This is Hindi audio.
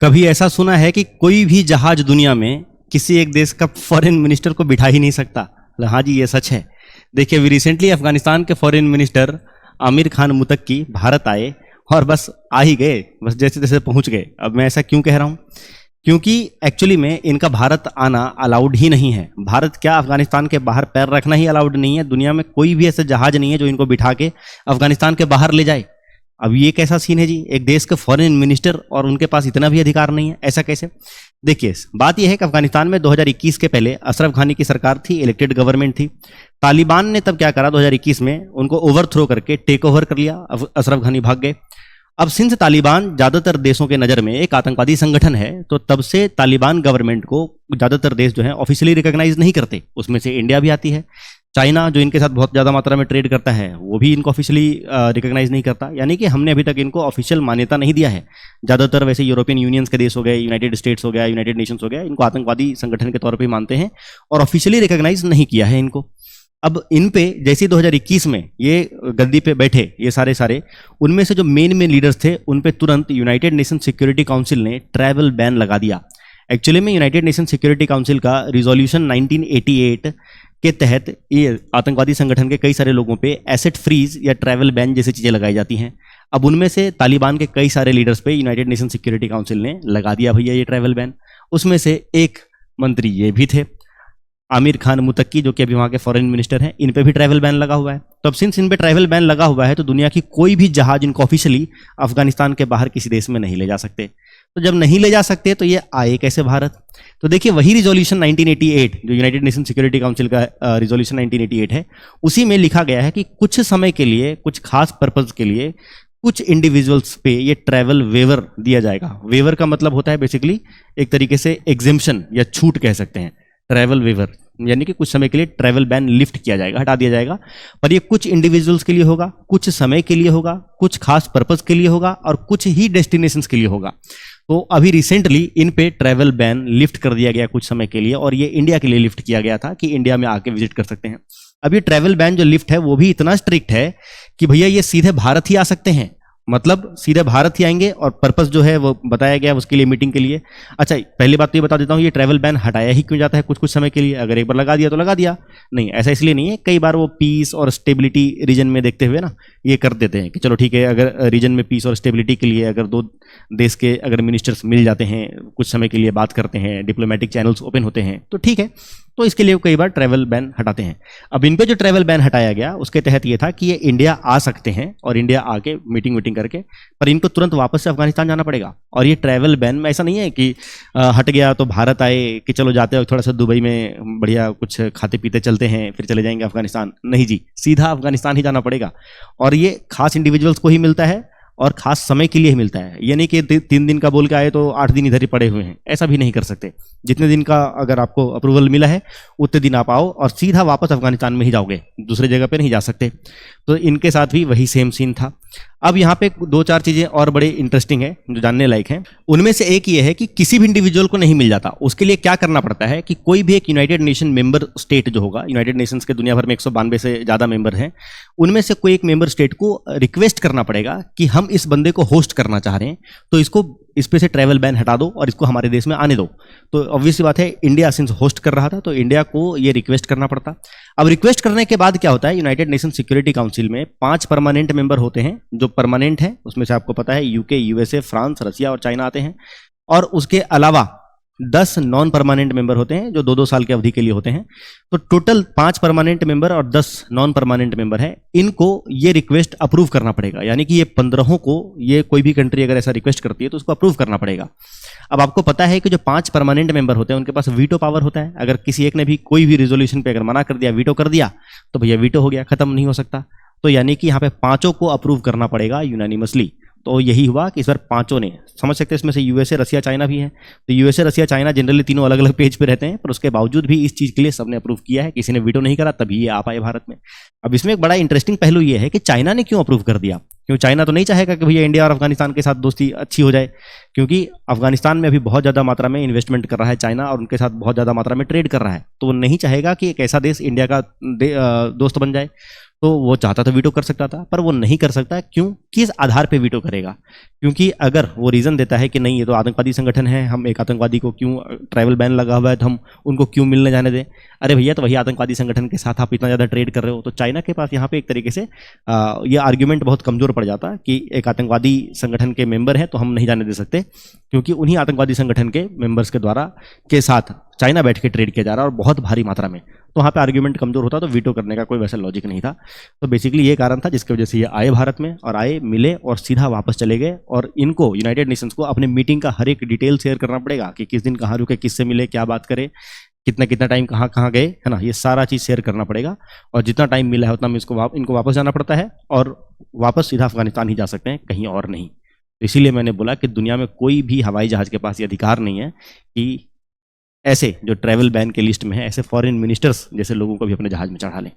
कभी ऐसा सुना है कि कोई भी जहाज दुनिया में किसी एक देश का फॉरेन मिनिस्टर को बिठा ही नहीं सकता? हाँ जी, ये सच है। देखिए, अभी रिसेंटली अफगानिस्तान के फॉरेन मिनिस्टर आमिर खान मुतक्की भारत आए और बस आ ही गए, बस जैसे तैसे पहुंच गए। अब मैं ऐसा क्यों कह रहा हूं? क्योंकि एक्चुअली में इनका भारत आना अलाउड ही नहीं है। भारत क्या, अफगानिस्तान के बाहर पैर रखना ही अलाउड नहीं है। दुनिया में कोई भी ऐसा जहाज नहीं है जो इनको बिठा के अफगानिस्तान के बाहर ले जाए। अब ये कैसा सीन है जी, एक देश के फॉरेन मिनिस्टर और उनके पास इतना भी अधिकार नहीं है? ऐसा कैसे? देखिए, बात यह है कि अफगानिस्तान में 2021 के पहले अशरफ घानी की सरकार थी, इलेक्टेड गवर्नमेंट थी। तालिबान ने तब क्या करा, 2021 में उनको ओवरथ्रो करके टेक ओवर कर लिया। अशरफ घानी भाग गए। अब सिंस तालिबान ज्यादातर देशों के नज़र में एक आतंकवादी संगठन है, तो तब से तालिबान गवर्नमेंट को ज्यादातर देश जो है ऑफिशियली रिकॉग्नाइज नहीं करते। उसमें से इंडिया भी आती है। चाइना जो इनके साथ बहुत ज़्यादा मात्रा में ट्रेड करता है, वो भी इनको ऑफिशियली रिकॉग्नाइज नहीं करता। यानी कि हमने अभी तक इनको ऑफिशियल मान्यता नहीं दिया है। ज़्यादातर वैसे यूरोपियन यूनियंस के देश हो गए, यूनाइटेड स्टेट्स हो गया, यूनाइटेड नेशंस हो गया, इनको आतंकवादी संगठन के तौर पर मानते हैं और ऑफिशियली रिकॉग्नाइज नहीं किया है इनको। अब इन पे जैसे 2021 में ये गद्दी पे बैठे ये सारे उनमें से जो मेन लीडर्स थे, उन पे तुरंत यूनाइटेड नेशन सिक्योरिटी काउंसिल ने ट्रैवल बैन लगा दिया। एक्चुअली में यूनाइटेड नेशन सिक्योरिटी काउंसिल का रिजोल्यूशन 1988 के तहत ये आतंकवादी संगठन के कई सारे लोगों पे एसेट फ्रीज या ट्रैवल बैन जैसी चीज़ें लगाई जाती हैं। अब उनमें से तालिबान के कई सारे लीडर्स पे यूनाइटेड नेशन सिक्योरिटी काउंसिल ने लगा दिया भैया ये ट्रैवल बैन। उसमें से एक मंत्री ये भी थे, आमिर खान मुतक्की, जो कि अभी वहाँ के फॉरेन मिनिस्टर हैं। इन पे भी ट्रैवल बैन लगा हुआ है। तो अब सिंस इन पे ट्रैवल बैन लगा हुआ है, तो दुनिया की कोई भी जहाज इनको ऑफिशियली अफगानिस्तान के बाहर किसी देश में नहीं ले जा सकते। तो जब नहीं ले जा सकते तो ये आए कैसे भारत? तो देखिए, वही रिजोल्यूशन 1988 जो यूनाइटेड नेशन सिक्योरिटी काउंसिल का रिजोल्यूशन 1988 है, उसी में लिखा गया है कि कुछ समय के लिए, कुछ खास पर्पज के लिए कुछ इंडिविजुअल्स पे ये ट्रैवल वेवर दिया जाएगा। वेवर का मतलब होता है बेसिकली एक तरीके से एग्जेम्पशन या छूट कह सकते हैं। ट्रैवल वेवर यानी कि कुछ समय के लिए ट्रैवल बैन लिफ्ट किया जाएगा, हटा दिया जाएगा। पर ये कुछ इंडिविजुअल्स के लिए होगा, कुछ समय के लिए होगा, कुछ खास पर्पस के लिए होगा और कुछ ही डेस्टिनेशंस के लिए होगा। तो अभी रिसेंटली इन पे ट्रैवल बैन लिफ्ट कर दिया गया कुछ समय के लिए, और ये इंडिया के लिए लिफ्ट किया गया था कि इंडिया में आके विजिट कर सकते हैं। अब ये ट्रैवल बैन जो लिफ्ट है वो भी इतना स्ट्रिक्ट है कि भैया ये सीधे भारत ही आ सकते हैं। मतलब सीधे भारत ही आएंगे और पर्पस जो है वो बताया गया उसके लिए, मीटिंग के लिए। अच्छा, पहली बात तो ये बता देता हूँ, ये ट्रैवल बैन हटाया ही क्यों जाता है कुछ कुछ समय के लिए? अगर एक बार लगा दिया तो लगा दिया, नहीं, ऐसा इसलिए नहीं है। कई बार वो पीस और स्टेबिलिटी रीजन में देखते हुए ना ये कर देते हैं कि चलो ठीक है, अगर रीजन में पीस और स्टेबिलिटी के लिए अगर दो देश के अगर मिनिस्टर्स मिल जाते हैं, कुछ समय के लिए बात करते हैं, डिप्लोमेटिक चैनल्स ओपन होते हैं, तो ठीक है, तो इसके लिए कई बार ट्रैवल बैन हटाते हैं। अब इन पे जो ट्रैवल बैन हटाया गया उसके तहत ये था कि ये इंडिया आ सकते हैं और इंडिया आके मीटिंग करके, पर इनको तुरंत वापस से अफगानिस्तान जाना पड़ेगा। और ये ट्रैवल बैन में ऐसा नहीं है कि हट गया तो भारत आए कि चलो जाते हो थोड़ा सा दुबई में बढ़िया कुछ खाते पीते चलते हैं फिर चले जाएंगे अफगानिस्तान। नहीं जी, सीधा अफगानिस्तान ही जाना पड़ेगा। और ये खास इंडिविजुअल्स को ही मिलता है और खास समय के लिए ही मिलता है। ये नहीं कि 3 दिन का बोल के आए तो 8 दिन इधर ही पड़े हुए हैं, ऐसा भी नहीं कर सकते। जितने दिन का अगर आपको अप्रूवल मिला है उतने दिन आप आओ और सीधा वापस अफगानिस्तान में ही जाओगे, दूसरे जगह पे नहीं जा सकते। तो इनके साथ भी वही सेम सीन था। अब यहाँ पे 2-4 चीज़ें और बड़े इंटरेस्टिंग है जो जानने लायक हैं। उनमें से एक ये है कि किसी भी इंडिविजुअल को नहीं मिल जाता। उसके लिए क्या करना पड़ता है कि कोई भी एक यूनाइटेड नेशन मेंबर स्टेट जो होगा, यूनाइटेड नेशंस के दुनिया भर में 192 से ज़्यादा मेंबर हैं, उनमें से कोई एक मेंबर स्टेट को रिक्वेस्ट करना पड़ेगा कि हम इस बंदे को होस्ट करना चाह रहे हैं, तो इसको इस पे से ट्रैवल बैन हटा दो और इसको हमारे देश में आने दो। तो ऑब्वियस सी बात है, इंडिया सिंस होस्ट कर रहा था तो इंडिया को ये रिक्वेस्ट करना पड़ता। अब रिक्वेस्ट करने के बाद क्या होता है, यूनाइटेड नेशन सिक्योरिटी काउंसिल में 5 परमानेंट मेंबर होते हैं। जो परमानेंट है उसमें से आपको पता है यूके, यूएसए, फ्रांस, रसिया और चाइना आते हैं। और उसके अलावा 10 नॉन परमानेंट मेंबर होते हैं जो 2-2 साल की अवधि के लिए होते हैं। तो टोटल 5 परमानेंट मेंबर और 10 नॉन परमानेंट मेंबर हैं। इनको ये रिक्वेस्ट अप्रूव करना पड़ेगा, यानी कि ये 15 को, ये कोई भी कंट्री अगर ऐसा रिक्वेस्ट करती है तो उसको अप्रूव करना पड़ेगा। अब आपको पता है कि जो 5 परमानेंट मेंबर होते हैं उनके पास वीटो पावर होता है। अगर किसी एक ने भी कोई भी रिजोल्यूशन पे अगर मना कर दिया, वीटो कर दिया, तो भैया वीटो हो गया, खत्म नहीं हो सकता। तो यानी कि यहाँ पे 5 को अप्रूव करना पड़ेगा यूनानिमसली। तो यही हुआ कि इस बार 5 ने, समझ सकते हैं इसमें से यूएसए, रसिया, चाइना भी है। तो यूएसए, रसिया, चाइना जनरली तीनों अलग अलग पेज पे रहते हैं, पर उसके बावजूद भी इस चीज़ के लिए सबने अप्रूव किया है। किसी ने वीटो नहीं करा तभी ये आ पाए भारत में। अब इसमें एक बड़ा इंटरेस्टिंग पहलू ये है कि चाइना ने क्यों अप्रूव कर दिया। क्यों चाइना तो नहीं चाहेगा कि भैया इंडिया और अफगानिस्तान के साथ दोस्ती अच्छी हो जाए, क्योंकि अफगानिस्तान में अभी बहुत ज़्यादा मात्रा में इन्वेस्टमेंट कर रहा है चाइना और उनके साथ बहुत ज़्यादा मात्रा में ट्रेड कर रहा है। तो वो नहीं चाहेगा कि एक ऐसा देश इंडिया का दोस्त बन जाए। तो वो चाहता तो वीटो कर सकता था, पर वो नहीं कर सकता। क्यों? किस आधार पे वीटो करेगा? क्योंकि अगर वो रीज़न देता है कि नहीं ये तो आतंकवादी संगठन है, हम एक आतंकवादी को क्यों, ट्रैवल बैन लगा हुआ है तो हम उनको क्यों मिलने जाने दें। अरे भैया, तो वही आतंकवादी संगठन के साथ आप इतना ज़्यादा ट्रेड कर रहे हो, तो चाइना के पास यहाँ पे एक तरीके से ये आर्ग्यूमेंट बहुत कमज़ोर पड़ जाता कि एक आतंकवादी संगठन के मेंबर हैं तो हम नहीं जाने दे सकते, क्योंकि उन्हीं आतंकवादी संगठन के मेंबर्स के द्वारा के साथ चाइना बैठ के ट्रेड किया जा रहा है और बहुत भारी मात्रा में। तो वहाँ पे आर्ग्यूमेंट कमजोर होता, तो वीटो करने का कोई वैसा लॉजिक नहीं था। तो बेसिकली ये कारण था जिसकी वजह से ये आए भारत में, और आए, मिले और सीधा वापस चले गए। और इनको यूनाइटेड नेशंस को अपने मीटिंग का हर एक डिटेल शेयर करना पड़ेगा कि किस दिन कहाँ रुके, किससे मिले, क्या बात करे, कितना कितना टाइम कहाँ कहाँ गए, है ना, ये सारा चीज़ शेयर करना पड़ेगा। और जितना टाइम मिला है उतना में इनको वापस जाना पड़ता है, और वापस सीधा अफगानिस्तान ही जा सकते हैं, कहीं और नहीं। तो इसीलिए मैंने बोला कि दुनिया में कोई भी हवाई जहाज के पास ये अधिकार नहीं है कि ऐसे जो ट्रैवल बैन के लिस्ट में है, ऐसे फॉरेन मिनिस्टर्स जैसे लोगों को भी अपने जहाज में चढ़ा लें।